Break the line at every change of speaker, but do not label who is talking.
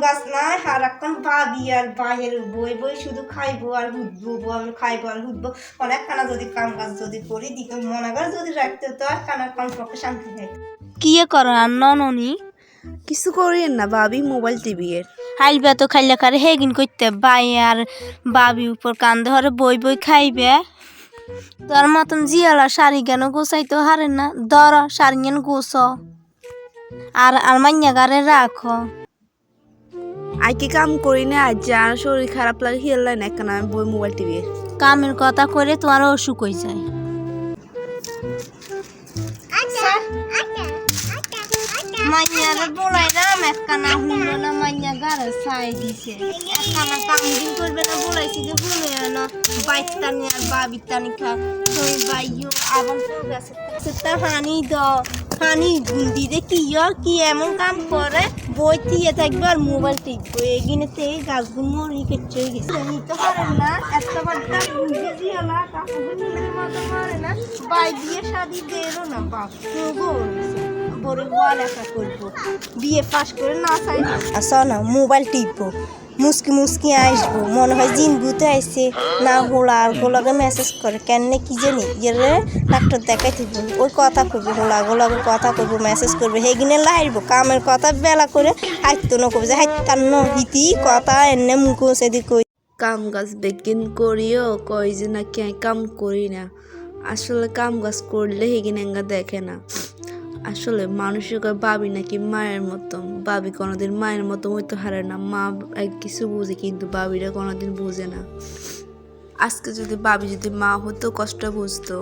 গাছ নাই সারাক্ষণ ভাবি আর বাইরের বই বই শুধু খাইবো আর হুদবো আমি খাইবো আর হুদবো অনেকখানা যদি কাম কাজ যদি করি দিকে মনে করে যদি রাখতে তো আর কানার কাম পক্ষে শান্তি নেই।
কি করো আর ননি
কিছু করেন না ভাবি মোবাইল টিভি এর
হাইলবে তো খাইলে কারে হেগিন করতে বাই আর বাবি উপর কান ধরে বই বই খাইবে তোর মতন জিয়ালা শাড়ি কেন গোছাইতে হারে না ধর শাড়ি কেন গোছ আর আর মাইয়া গারে রাখো
আইকে কাম করি না আজ যার শরীর খারাপ লাগে হিয়ালাই না কেন আমি বই মোবাইল টিভি এর
কামের কথা করে তোমার অসুখ হয়ে যায়। মাইয়ারে বলাইলাম একখানা হুলো না মাইয়া গারে ছাই দিছে একখানা কামদিন করবে না বলাইছি যে হুলে না বাইতানি আর বাবিতানি খা তুই বাইও আবার গাছে তা হানি দাও হানি দিদে কি এমন কাম করে বই দিয়ে থাকবে আর মোবাইল টিপবে এগিনে তে গাছগুলো মরি কেটে গেছে নিতে পারে না একটা বারটা বুঝে দিও না কাকুগুলো মতো পারে না বাই দিয়ে শাদি দেরো না বাপ তো বড় লেখা করবো বিয়ে পাশ করে না চাই আসো না মোবাইল টিপবো মুসকি মুসকি আসবো মনে হয় জিন ভূতে আসছে না হোলাগে মেসেজ করে কেন কি জানি গেলে ডাক্তার দেখাইতে বলি ওই কথা করবে হোলাগে কথা করবো মেসেজ করবে হেগিনে লাইরবো কামের কথা বেলা করে হাইতো না করবে যে হাইতার ন হিতি কথা এনে মুখ সেদিক কই
কাম কাজ বেগিন করিও কই যে নাকি আমি কাম করি না আসলে কাম কাজ করলে হেগিনে এঙ্গা দেখে না আসলে মানুষের ভাবি নাকি মায়ের মতো ভাবি কোনোদিন মায়ের মতো হইতে হারে না মা কিছু বুঝে কিন্তু ভাবিরা কোনোদিন বুঝে না আজকে যদি ভাবি যদি মা হতো কষ্ট বুঝতো।